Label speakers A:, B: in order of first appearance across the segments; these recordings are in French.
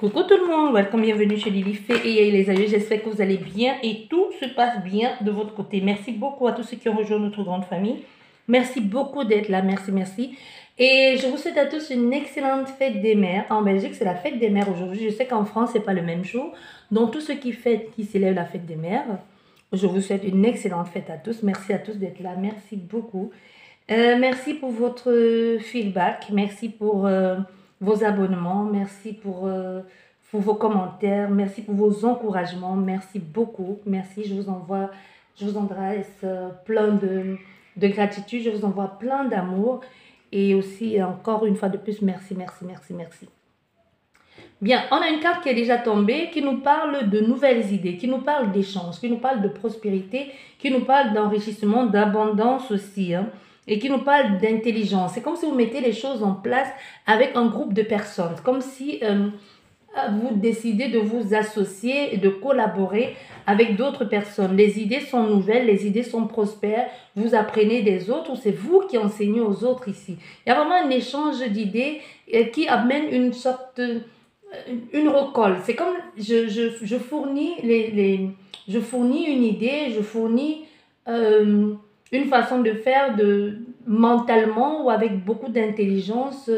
A: Coucou tout le monde, welcome, bienvenue chez Lily Fée et les aïeux, j'espère que vous allez bien et tout se passe bien de votre côté. Merci beaucoup à tous ceux qui ont rejoint notre grande famille. Merci beaucoup d'être là, merci. Et je vous souhaite à tous une excellente fête des mères. En Belgique, c'est la fête des mères aujourd'hui. Je sais qu'en France, c'est pas le même jour. Donc, tous ceux qui célèbrent la fête des mères, je vous souhaite une excellente fête à tous. Merci à tous d'être là, merci beaucoup. Merci pour votre feedback, merci pour vos abonnements, merci pour vos commentaires, merci pour vos encouragements, merci beaucoup, merci, je vous adresse plein de gratitude, je vous envoie plein d'amour et aussi encore une fois de plus, merci. Bien, on a une carte qui est déjà tombée, qui nous parle de nouvelles idées, qui nous parle d'échanges, qui nous parle de prospérité, qui nous parle d'enrichissement, d'abondance aussi, hein, et qui nous parle d'intelligence. C'est comme si vous mettez les choses en place avec un groupe de personnes, comme si vous décidez de vous associer et de collaborer avec d'autres personnes. Les idées sont nouvelles, les idées sont prospères, vous apprenez des autres ou c'est vous qui enseignez aux autres ici. Il y a vraiment un échange d'idées qui amène une sorte une recolle. C'est comme je fournis je fournis une idée, je fournis une façon de faire mentalement ou avec beaucoup d'intelligence,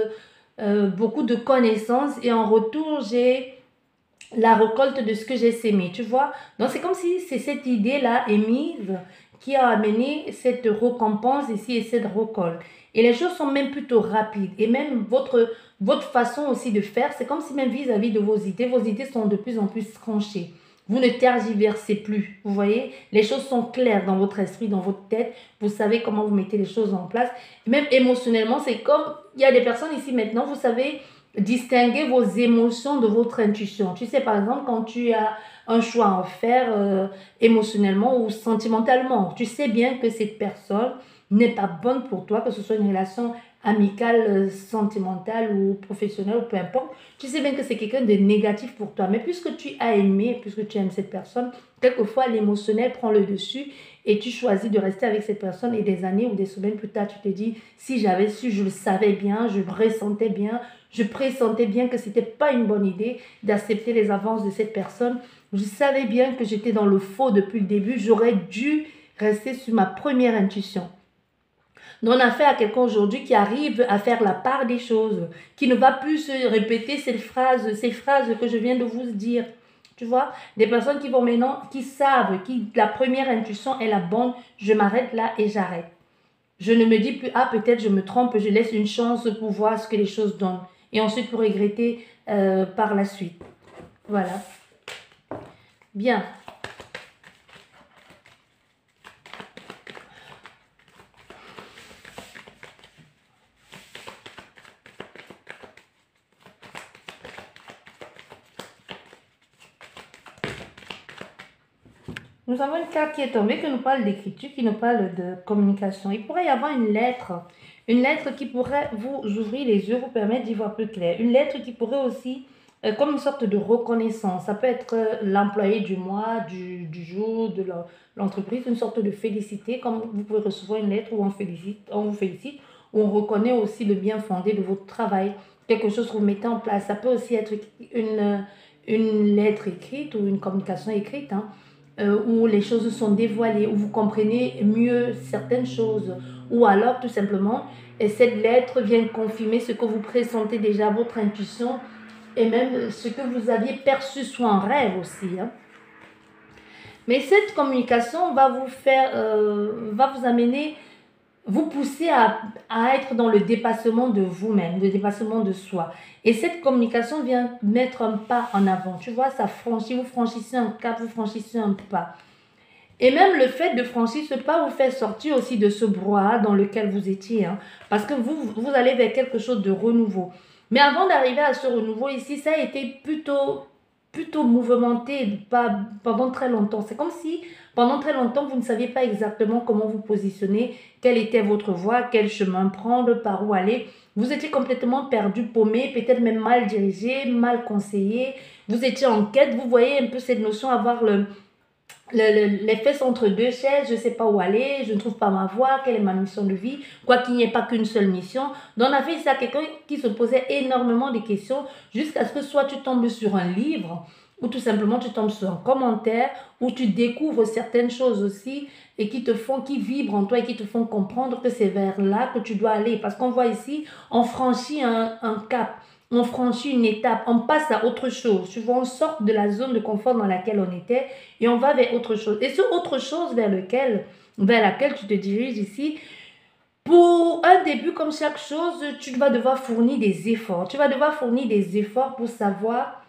A: beaucoup de connaissances et en retour j'ai la récolte de ce que j'ai sémé, tu vois. Donc c'est comme si c'est cette idée-là émise qui a amené cette récompense ici et cette récolte. Et les choses sont même plutôt rapides. Et même votre façon aussi de faire, c'est comme si même vis-à-vis de vos idées sont de plus en plus tranchées. Vous ne tergiversez plus, vous voyez. Les choses sont claires dans votre esprit, dans votre tête. Vous savez comment vous mettez les choses en place. Même émotionnellement, c'est comme, il y a des personnes ici maintenant, vous savez distinguer vos émotions de votre intuition. Tu sais, par exemple, quand tu as un choix à faire émotionnellement ou sentimentalement, tu sais bien que cette personne n'est pas bonne pour toi, que ce soit une relation amicale, sentimentale ou professionnelle ou peu importe. Tu sais bien que c'est quelqu'un de négatif pour toi. Mais puisque tu as aimé, puisque tu aimes cette personne, quelquefois l'émotionnel prend le dessus et tu choisis de rester avec cette personne et des années ou des semaines plus tard, tu te dis, si j'avais su, je le savais bien, je ressentais bien, je pressentais bien que ce n'était pas une bonne idée d'accepter les avances de cette personne. Je savais bien que j'étais dans le faux depuis le début. J'aurais dû rester sur ma première intuition. Donc, on a affaire à quelqu'un aujourd'hui qui arrive à faire la part des choses, qui ne va plus se répéter ces phrases que je viens de vous dire. Tu vois, des personnes qui vont maintenant, qui savent que la première intuition est la bonne, je m'arrête là et j'arrête. Je ne me dis plus, ah peut-être je me trompe, je laisse une chance pour voir ce que les choses donnent. Et ensuite pour regretter par la suite. Voilà. Bien. Nous avons une carte qui est tombée qui nous parle d'écriture, qui nous parle de communication. Il pourrait y avoir une lettre qui pourrait vous ouvrir les yeux, vous permettre d'y voir plus clair. Une lettre qui pourrait aussi, comme une sorte de reconnaissance, ça peut être l'employé du mois, du jour, de l'entreprise, une sorte de félicité, comme vous pouvez recevoir une lettre où on vous félicite, où on reconnaît aussi le bien fondé de votre travail, quelque chose que vous mettez en place. Ça peut aussi être une lettre écrite ou une communication écrite, hein, où les choses sont dévoilées, où vous comprenez mieux certaines choses, ou alors tout simplement, et cette lettre vient confirmer ce que vous pressentez déjà, votre intuition, et même ce que vous aviez perçu soit en rêve aussi. Hein. Mais cette communication va vous amener, vous pousser à être dans le dépassement de vous-même, le dépassement de soi. Et cette communication vient mettre un pas en avant. Tu vois, ça franchit, vous franchissez un cap, vous franchissez un pas. Et même le fait de franchir ce pas vous fait sortir aussi de ce brouhaha dans lequel vous étiez. Hein, parce que vous allez vers quelque chose de renouveau. Mais avant d'arriver à ce renouveau ici, ça a été plutôt mouvementé pendant très longtemps. C'est comme si pendant très longtemps, vous ne saviez pas exactement comment vous positionner, quelle était votre voie, quel chemin prendre, par où aller. Vous étiez complètement perdu, paumé, peut-être même mal dirigé, mal conseillé. Vous étiez en quête, vous voyez un peu cette notion, avoir les fesses entre deux chaises, je ne sais pas où aller, je ne trouve pas ma voie, quelle est ma mission de vie, quoi qu'il n'y ait pas qu'une seule mission. Donc on a fait ça à quelqu'un qui se posait énormément de questions jusqu'à ce que soit tu tombes sur un livre ou tout simplement tu tombes sur un commentaire où tu découvres certaines choses aussi et qui vibrent en toi et qui te font comprendre que c'est vers là que tu dois aller. Parce qu'on voit ici, on franchit un cap. On franchit une étape, on passe à autre chose. Tu vois, on sort de la zone de confort dans laquelle on était et on va vers autre chose. Et ce autre chose vers laquelle tu te diriges ici, pour un début comme chaque chose, tu vas devoir fournir des efforts. Tu vas devoir fournir des efforts pour savoir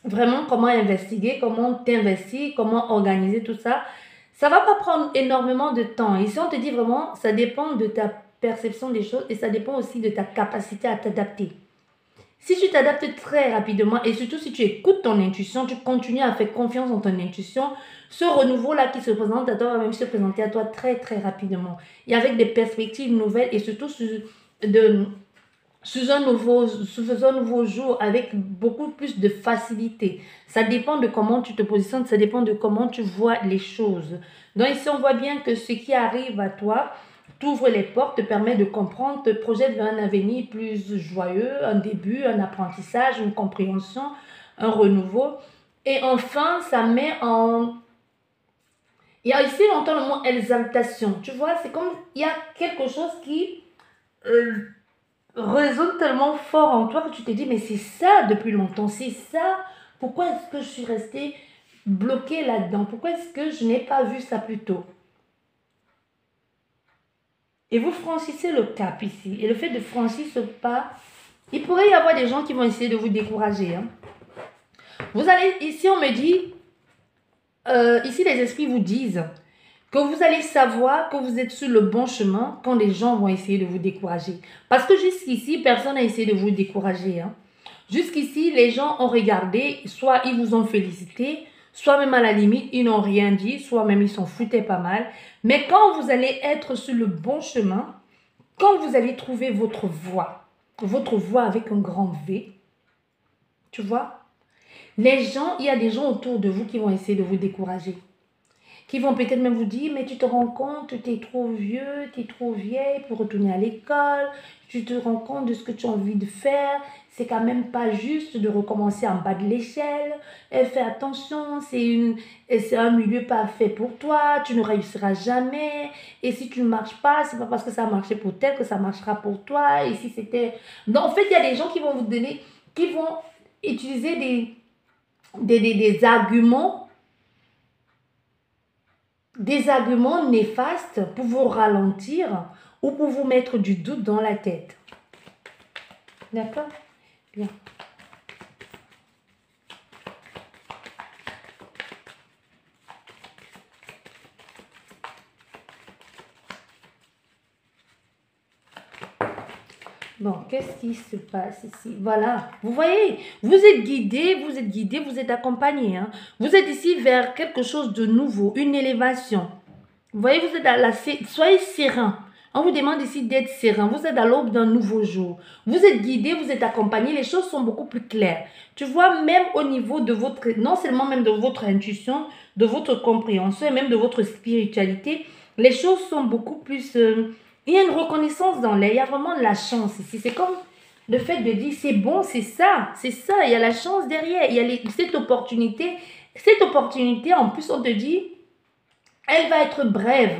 A: vraiment comment investiguer, comment t'investir, comment organiser tout ça. Ça va pas prendre énormément de temps. Ici, on te dit vraiment, ça dépend de ta perception des choses et ça dépend aussi de ta capacité à t'adapter. Si tu t'adaptes très rapidement et surtout si tu écoutes ton intuition, tu continues à faire confiance en ton intuition, ce renouveau-là qui se présente à toi va même se présenter à toi très très rapidement. Et avec des perspectives nouvelles et surtout de, sous un nouveau jour avec beaucoup plus de facilité. Ça dépend de comment tu te positionnes, ça dépend de comment tu vois les choses. Donc ici, on voit bien que ce qui arrive à toi t'ouvre les portes, te permet de comprendre, te projette vers un avenir plus joyeux, un début, un apprentissage, une compréhension, un renouveau. Et enfin, ça met en... Il y a ici longtemps le mot exaltation. Tu vois, c'est comme il y a quelque chose qui résonne tellement fort en toi que tu te dis, mais c'est ça depuis longtemps, c'est ça. Pourquoi est-ce que je suis restée bloquée là-dedans? Pourquoi est-ce que je n'ai pas vu ça plus tôt? Et vous franchissez le cap ici. Et le fait de franchir ce pas, il pourrait y avoir des gens qui vont essayer de vous décourager. Hein. Vous allez, ici on me dit, ici les esprits vous disent que vous allez savoir que vous êtes sur le bon chemin quand les gens vont essayer de vous décourager. Parce que jusqu'ici, personne n'a essayé de vous décourager. Hein. Jusqu'ici, les gens ont regardé, soit ils vous ont félicité, soit même à la limite, ils n'ont rien dit, soit même ils s'en foutaient pas mal. Mais quand vous allez être sur le bon chemin, quand vous allez trouver votre voie avec un grand V, tu vois, les gens, il y a des gens autour de vous qui vont essayer de vous décourager. Qui vont peut-être même vous dire, mais tu te rends compte, tu es trop vieux, tu es trop vieille pour retourner à l'école, tu te rends compte de ce que tu as envie de faire, c'est quand même pas juste de recommencer en bas de l'échelle, fais attention, c'est un milieu pas fait pour toi, tu ne réussiras jamais, et si tu ne marches pas, c'est pas parce que ça a marché pour tel que ça marchera pour toi, et si c'était... Donc en fait, il y a des gens qui vont vous donner, qui vont utiliser des arguments néfastes pour vous ralentir ou pour vous mettre du doute dans la tête. D'accord? Bien. Bon, qu'est-ce qui se passe ici? Voilà, vous voyez, vous êtes guidé, vous êtes accompagné. Hein? Vous êtes ici vers quelque chose de nouveau, une élévation. Vous voyez, vous êtes à la... Soyez serein. On vous demande ici d'être serein. Vous êtes à l'aube d'un nouveau jour. Vous êtes guidé, vous êtes accompagné. Les choses sont beaucoup plus claires. Tu vois, même au niveau de votre... Non seulement même de votre intuition, de votre compréhension et même de votre spiritualité, les choses sont beaucoup plus... il y a une reconnaissance dans l'air. Il y a vraiment de la chance ici. C'est comme le fait de dire, c'est bon, c'est ça. C'est ça. Il y a la chance derrière. Il y a cette opportunité. Cette opportunité, en plus, on te dit... Elle va être brève.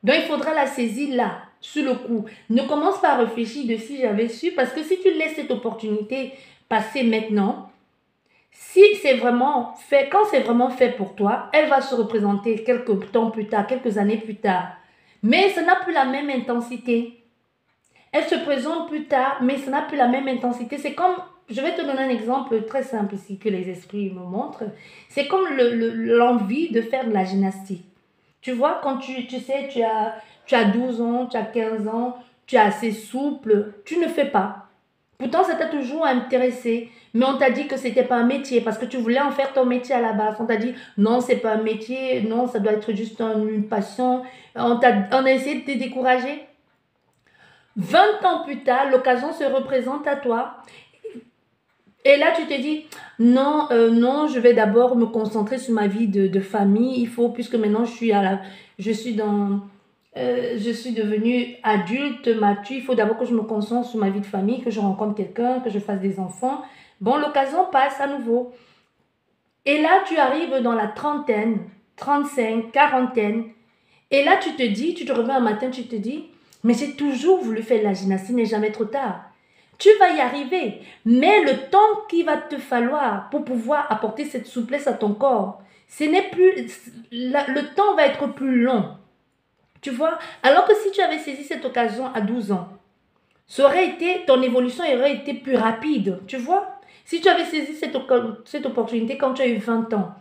A: Donc, il faudra la saisir là, sur le coup. Ne commence pas à réfléchir de si j'avais su, parce que si tu laisses cette opportunité passer maintenant, si c'est vraiment fait, quand c'est vraiment fait pour toi, elle va se représenter quelques temps plus tard, quelques années plus tard. Mais ça n'a plus la même intensité. Elle se présente plus tard, mais ça n'a plus la même intensité. C'est comme, je vais te donner un exemple très simple ici que les esprits me montrent. C'est comme l'envie de faire de la gymnastique. Tu vois, quand tu sais, tu as 12 ans, tu as 15 ans, tu es assez souple, tu ne fais pas. Pourtant, ça t'a toujours intéressé. Mais on t'a dit que c'était pas un métier parce que tu voulais en faire ton métier à la base. On t'a dit non, c'est pas un métier, non, ça doit être juste une passion. On a essayé de te décourager. 20 ans plus tard, l'occasion se représente à toi. Et là, tu te dis, non, non, je vais d'abord me concentrer sur ma vie de famille. Il faut, puisque maintenant je suis je suis devenue adulte, mature. Il faut d'abord que je me concentre sur ma vie de famille, que je rencontre quelqu'un, que je fasse des enfants. Bon, l'occasion passe à nouveau. Et là, tu arrives dans la trentaine, 35, quarantaine. Et là, tu te dis, tu te réveilles un matin, tu te dis, mais j'ai toujours voulu faire de la gymnastique, il n'est jamais trop tard. Tu vas y arriver, mais le temps qu'il va te falloir pour pouvoir apporter cette souplesse à ton corps, ce n'est plus, le temps va être plus long. Tu vois? Alors que si tu avais saisi cette occasion à 12 ans, ton évolution aurait été plus rapide. Tu vois? Si tu avais saisi cette opportunité quand tu as eu 20 ans,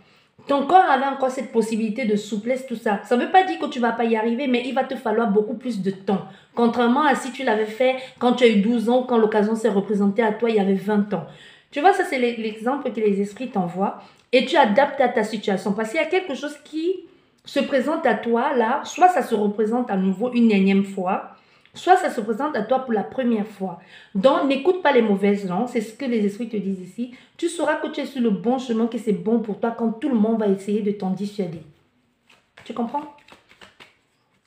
A: ton corps avait encore cette possibilité de souplesse, tout ça. Ça ne veut pas dire que tu ne vas pas y arriver, mais il va te falloir beaucoup plus de temps. Contrairement à si tu l'avais fait quand tu as eu 12 ans, quand l'occasion s'est représentée à toi, il y avait 20 ans. Tu vois, ça c'est l'exemple que les esprits t'envoient. Et tu adaptes à ta situation. Parce qu'il y a quelque chose qui se présente à toi là, soit ça se représente à nouveau une énième fois, soit ça se présente à toi pour la première fois. Donc, n'écoute pas les mauvaises langues, c'est ce que les esprits te disent ici. Tu sauras que tu es sur le bon chemin, que c'est bon pour toi quand tout le monde va essayer de t'en dissuader. Tu comprends?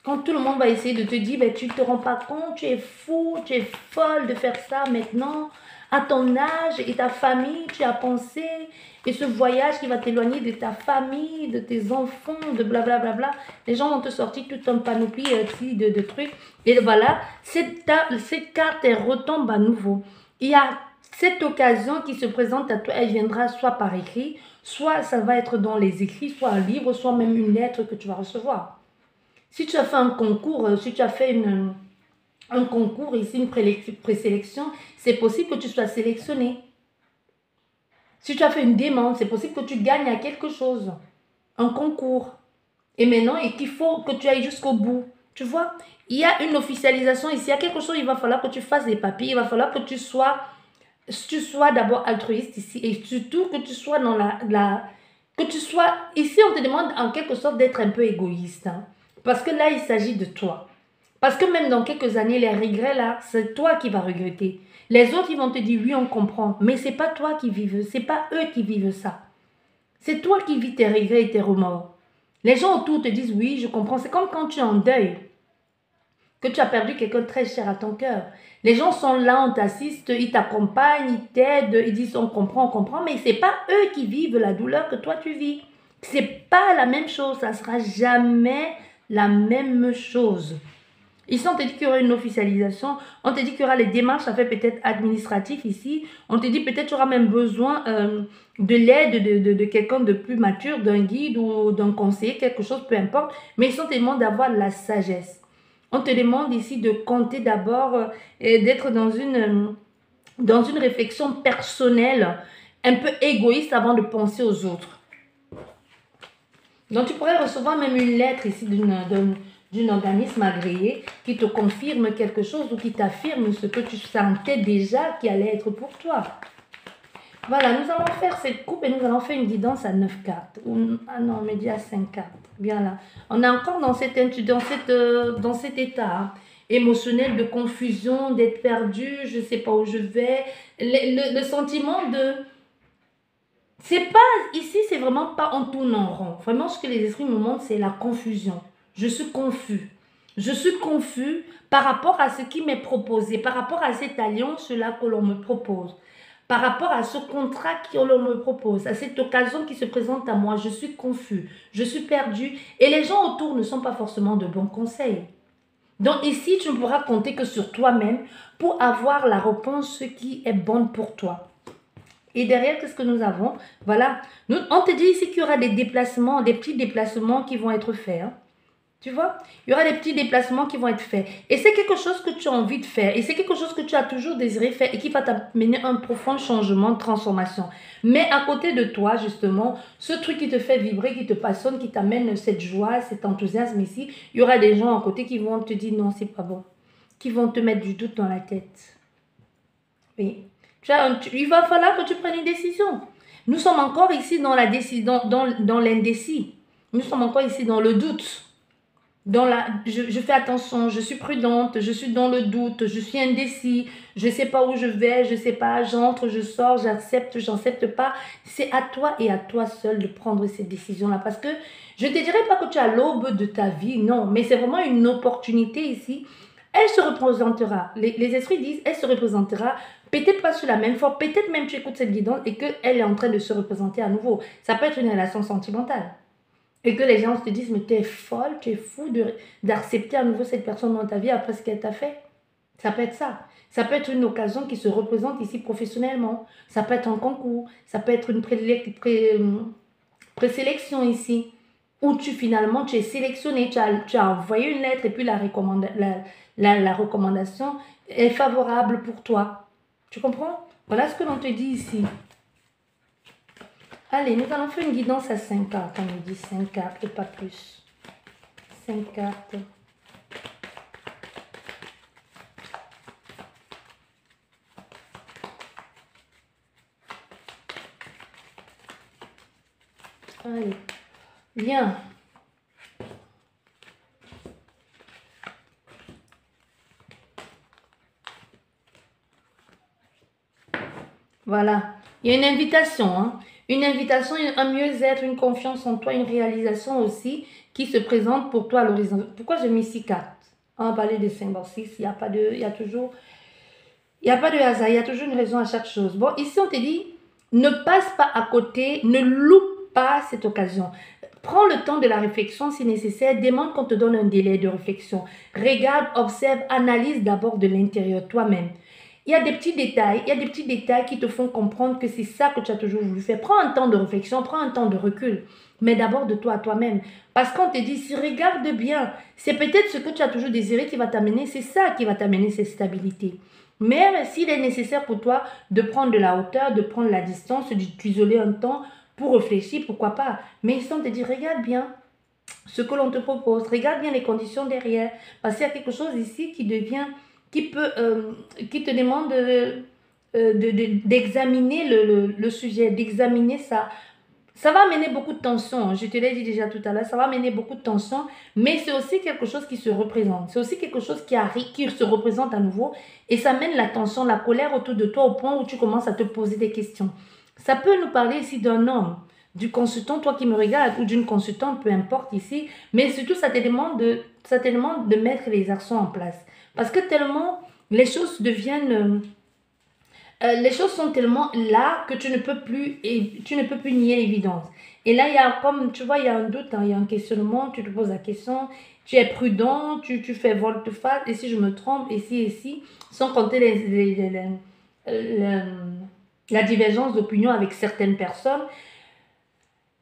A: Quand tout le monde va essayer de te dire, ben, tu ne te rends pas compte, tu es fou, tu es folle de faire ça maintenant, à ton âge et ta famille, tu as pensé, et ce voyage qui va t'éloigner de ta famille, de tes enfants, de blablabla. Bla bla. Les gens vont te sortir tout un panoplie de trucs. Et voilà, cette carte, elle retombe à nouveau. Il y a cette occasion qui se présente à toi, elle viendra soit par écrit, soit ça va être dans les écrits, soit un livre, soit même une lettre que tu vas recevoir. Si tu as fait un concours, si tu as fait un concours ici, une présélection, c'est possible que tu sois sélectionné. Si tu as fait une demande, c'est possible que tu gagnes à quelque chose, un concours. Et maintenant, il faut que tu ailles jusqu'au bout. Tu vois, il y a une officialisation ici, il y a quelque chose, il va falloir que tu fasses des papiers, il va falloir que tu sois d'abord altruiste ici, et surtout que tu sois que tu sois, ici on te demande en quelque sorte d'être un peu égoïste. Hein. Parce que là, il s'agit de toi. Parce que même dans quelques années, les regrets là, c'est toi qui vas regretter. Les autres, ils vont te dire oui, on comprend. Mais c'est pas toi qui vives, c'est pas eux qui vivent ça. C'est toi qui vis tes regrets et tes remords. Les gens autour te disent oui, je comprends. C'est comme quand tu es en deuil, que tu as perdu quelqu'un de très cher à ton cœur. Les gens sont là, on t'assiste, ils t'accompagnent, ils t'aident, ils disent on comprend, mais c'est pas eux qui vivent la douleur que toi tu vis. C'est pas la même chose, ça sera jamais la même chose. Ici, on te dit qu'il y aura une officialisation, on te dit qu'il y aura les démarches à faire peut-être administratives ici, on te dit peut-être qu'il y aura même besoin de l'aide de quelqu'un de plus mature, d'un guide ou d'un conseiller, quelque chose, peu importe, mais ici, on te demande d'avoir la sagesse. On te demande ici de compter d'abord et d'être dans une réflexion personnelle, un peu égoïste avant de penser aux autres. Donc, tu pourrais recevoir même une lettre ici d'un organisme agréé qui te confirme quelque chose ou qui t'affirme ce que tu sentais déjà qui allait être pour toi. Voilà, nous allons faire cette coupe et nous allons faire une guidance à 9 cartes. Ah non, on me dit à 5 cartes. Bien là. On est encore dans cet état hein, émotionnel de confusion, d'être perdu, je ne sais pas où je vais. Le sentiment de... C'est pas... Ici, c'est vraiment pas en tournant rond. Vraiment, ce que les esprits me montrent, c'est la confusion. Je suis confus. Je suis confus par rapport à ce qui m'est proposé, par rapport à cette alliance-là que l'on me propose, par rapport à ce contrat que l'on me propose, à cette occasion qui se présente à moi. Je suis confus, je suis perdu et les gens autour ne sont pas forcément de bons conseils. Donc ici, tu ne pourras compter que sur toi-même pour avoir la réponse qui est bonne pour toi. Et derrière, qu'est-ce que nous avons? Voilà, on te dit ici qu'il y aura des déplacements, des petits déplacements qui vont être faits. Hein. Tu vois, il y aura des petits déplacements qui vont être faits. Et c'est quelque chose que tu as envie de faire. Et c'est quelque chose que tu as toujours désiré faire et qui va t'amener un profond changement, de transformation. Mais à côté de toi, justement, ce truc qui te fait vibrer, qui te passionne, qui t'amène cette joie, cet enthousiasme ici, il y aura des gens à côté qui vont te dire non, c'est pas bon. Qui vont te mettre du doute dans la tête. Oui. Il va falloir que tu prennes une décision. Nous sommes encore ici dans la décision, dans l'indécis. Nous sommes encore ici dans le doute. je fais attention, je suis prudente, je suis dans le doute, je suis indécis, je ne sais pas où je vais, je ne sais pas, j'entre, je sors, j'accepte pas. C'est à toi et à toi seul de prendre ces décisions-là. Parce que je ne te dirais pas que tu es à l'aube de ta vie, non, mais c'est vraiment une opportunité ici. Elle se représentera, les esprits disent, elle se représentera, peut-être pas sur la même forme, peut-être même tu écoutes cette guidance et qu'elle est en train de se représenter à nouveau. Ça peut être une relation sentimentale. Et que les gens te disent, mais tu es folle, tu es fou d'accepter à nouveau cette personne dans ta vie après ce qu'elle t'a fait. Ça peut être ça. Ça peut être une occasion qui se représente ici professionnellement. Ça peut être un concours. Ça peut être une présélection ici. Où finalement tu es sélectionné, tu as envoyé une lettre et puis la recommandation est favorable pour toi. Tu comprends? Voilà ce que l'on te dit ici. Allez, nous allons faire une guidance à 5 cartes. On nous dit 5 cartes et pas plus. 5 cartes. Allez, bien. Voilà. Il y a une invitation, hein. Une invitation, un mieux-être, une confiance en toi, une réalisation aussi qui se présente pour toi à l'horizon. Pourquoi j'ai mis 6 cartes? On va parler de 5 par 6. Il n'y a pas de, il y a pas de hasard. Il y a toujours une raison à chaque chose. Bon, ici, on te dit, ne passe pas à côté, ne loupe pas cette occasion. Prends le temps de la réflexion si nécessaire. Demande qu'on te donne un délai de réflexion. Regarde, observe, analyse d'abord de l'intérieur toi-même. Il y a des petits détails qui te font comprendre que c'est ça que tu as toujours voulu faire. Prends un temps de réflexion, prends un temps de recul, mais d'abord de toi à toi-même. Parce qu'on te dit, si regarde bien, c'est peut-être ce que tu as toujours désiré qui va t'amener, c'est ça qui va t'amener cette stabilité. Mais s'il est nécessaire pour toi de prendre de la hauteur, de prendre la distance, de t'isoler un temps pour réfléchir, pourquoi pas. Mais ici, on te dit, regarde bien ce que l'on te propose, regarde bien les conditions derrière. Parce qu'il y a quelque chose ici qui devient qui te demande d'examiner le sujet, d'examiner ça. Ça va amener beaucoup de tension, je te l'ai dit déjà tout à l'heure, ça va amener beaucoup de tension, mais c'est aussi quelque chose qui se représente. C'est aussi quelque chose qui arrive, qui se représente à nouveau, et ça mène la tension, la colère autour de toi au point où tu commences à te poser des questions. Ça peut nous parler ici d'un homme, du consultant, toi qui me regardes, ou d'une consultante, peu importe ici, mais surtout ça te demande de mettre les actions en place. Parce que tellement les choses les choses sont tellement là que tu ne peux plus nier l'évidence. Et là, il y a comme, tu vois, il y a un doute, hein, il y a un questionnement, tu te poses la question, tu es prudent, tu fais volte-face, et si je me trompe, et si, sans compter les- la divergence d'opinion avec certaines personnes.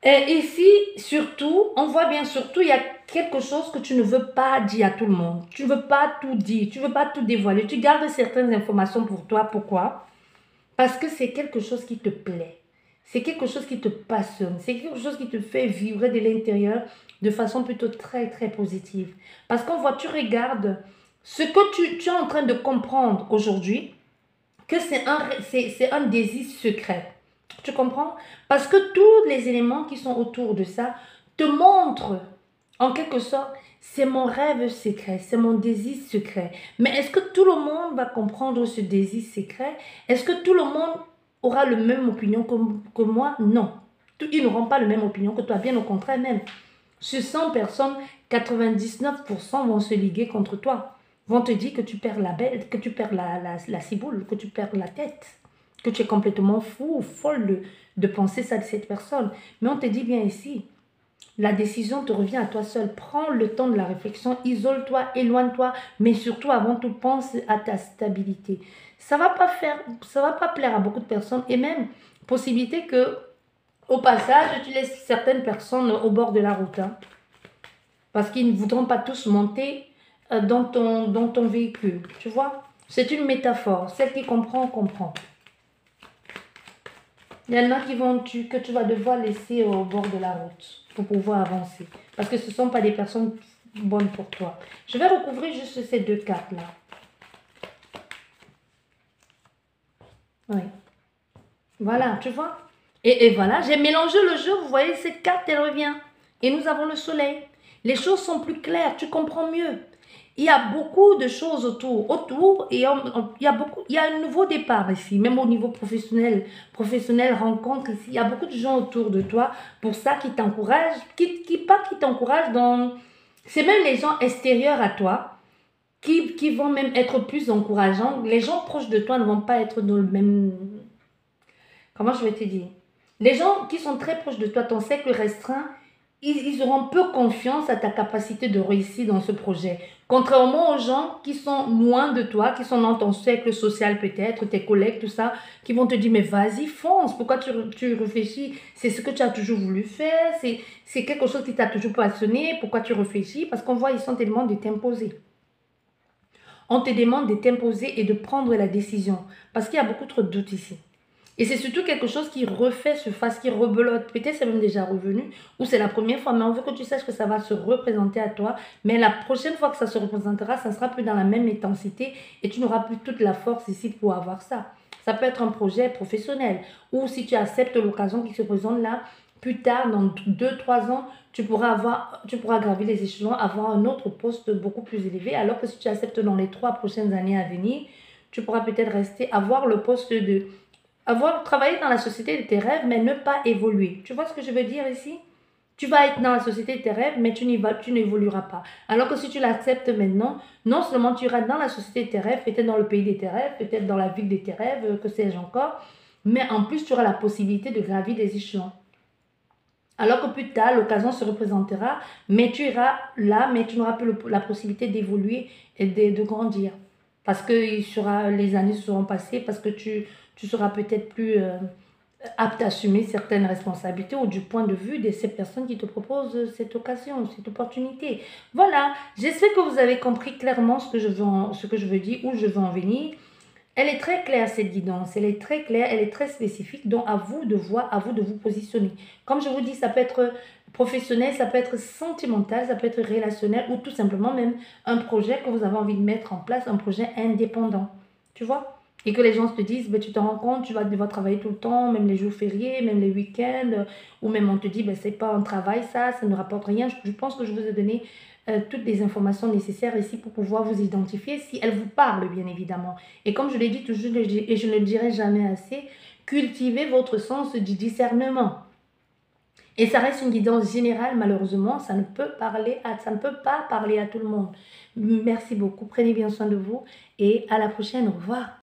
A: Et ici, surtout, on voit bien surtout, il y a quelque chose que tu ne veux pas dire à tout le monde. Tu ne veux pas tout dire, tu ne veux pas tout dévoiler. Tu gardes certaines informations pour toi. Pourquoi? Parce que c'est quelque chose qui te plaît. C'est quelque chose qui te passionne. C'est quelque chose qui te fait vibrer de l'intérieur de façon plutôt très, très positive. Parce qu'on voit, tu regardes ce que tu es en train de comprendre aujourd'hui, que c'est un désir secret. Tu comprends? Parce que tous les éléments qui sont autour de ça te montrent, en quelque sorte, c'est mon rêve secret, c'est mon désir secret. Mais est-ce que tout le monde va comprendre ce désir secret? Est-ce que tout le monde aura la même opinion que moi? Non. Ils n'auront pas la même opinion que toi, bien au contraire même. Sur 100 personnes, 99% vont se liguer contre toi. Vont te dire que tu perds la bête, que tu perds la ciboule, que tu perds la tête, que tu es complètement fou ou folle de penser ça de cette personne. Mais on te dit bien ici, la décision te revient à toi seul. Prends le temps de la réflexion, isole-toi, éloigne-toi, mais surtout avant tout, pense à ta stabilité. Ça va pas plaire à beaucoup de personnes et même possibilité que au passage, tu laisses certaines personnes au bord de la route, hein, parce qu'ils ne voudront pas tous monter dans ton véhicule. Tu vois? C'est une métaphore. Celle qui comprend, comprend. Il y en a que tu vas devoir laisser au bord de la route pour pouvoir avancer. Parce que ce ne sont pas des personnes bonnes pour toi. Je vais recouvrir juste ces deux cartes-là. Oui. Voilà, tu vois? Et voilà, j'ai mélangé le jeu. Vous voyez, cette carte, elle revient. Et nous avons le soleil. Les choses sont plus claires, tu comprends mieux. Il y a beaucoup de choses autour et il y a un nouveau départ ici, même au niveau professionnel rencontre ici. Il y a beaucoup de gens autour de toi pour ça qui t'encouragent, qui t'encouragent dans... C'est même les gens extérieurs à toi qui vont même être plus encourageants. Les gens proches de toi ne vont pas être dans le même... Comment je vais te dire? Les gens qui sont très proches de toi, ton cercle restreint, ils auront peu confiance à ta capacité de réussir dans ce projet. Contrairement aux gens qui sont loin de toi, qui sont dans ton cercle social peut-être, tes collègues, tout ça, qui vont te dire, mais vas-y, fonce, pourquoi tu réfléchis? C'est ce que tu as toujours voulu faire, c'est quelque chose qui t'a toujours passionné, pourquoi tu réfléchis? Parce qu'on voit, ils sont tellement de t'imposer. On te demande de t'imposer et de prendre la décision. Parce qu'il y a beaucoup trop de doutes ici. Et c'est surtout quelque chose qui refait surface, qui rebelote. Peut-être c'est même déjà revenu, ou c'est la première fois, mais on veut que tu saches que ça va se représenter à toi. Mais la prochaine fois que ça se représentera, ça ne sera plus dans la même intensité et tu n'auras plus toute la force ici pour avoir ça. Ça peut être un projet professionnel, ou si tu acceptes l'occasion qui se présente là, plus tard, dans 2, 3 ans, tu pourras gravir les échelons, avoir un autre poste beaucoup plus élevé, alors que si tu acceptes dans les 3 prochaines années à venir, tu pourras peut-être avoir le poste de avoir travaillé dans la société de tes rêves, mais ne pas évoluer. Tu vois ce que je veux dire ici? Tu vas être dans la société de tes rêves, mais tu n'évolueras pas. Alors que si tu l'acceptes maintenant, non seulement tu iras dans la société de tes rêves, peut-être dans le pays de tes rêves, peut-être dans la ville de tes rêves, que sais-je encore, mais en plus tu auras la possibilité de gravir des échelons. Alors que plus tard, l'occasion se représentera, mais tu iras là, mais tu n'auras plus la possibilité d'évoluer et de grandir. Parce que les années seront passées, parce que tu seras peut-être plus apte à assumer certaines responsabilités ou du point de vue de ces personnes qui te proposent cette occasion, cette opportunité. Voilà, j'espère que vous avez compris clairement ce que je veux dire, où je veux en venir. Elle est très claire, cette guidance. Elle est très claire, elle est très spécifique. Donc, à vous de voir, à vous de vous positionner. Comme je vous dis, ça peut être professionnel, ça peut être sentimental, ça peut être relationnel ou tout simplement même un projet que vous avez envie de mettre en place, un projet indépendant. Tu vois? Et que les gens te disent, ben, tu te rends compte, tu vas devoir travailler tout le temps, même les jours fériés, même les week-ends, ou même on te dit, ben, c'est pas un travail ça ne rapporte rien. Je pense que je vous ai donné toutes les informations nécessaires ici pour pouvoir vous identifier si elles vous parlent, bien évidemment. Et comme je l'ai dit toujours et je ne le dirai jamais assez, cultivez votre sens du discernement. Et ça reste une guidance générale, malheureusement, ça ne peut pas parler à tout le monde. Merci beaucoup, prenez bien soin de vous et à la prochaine, au revoir.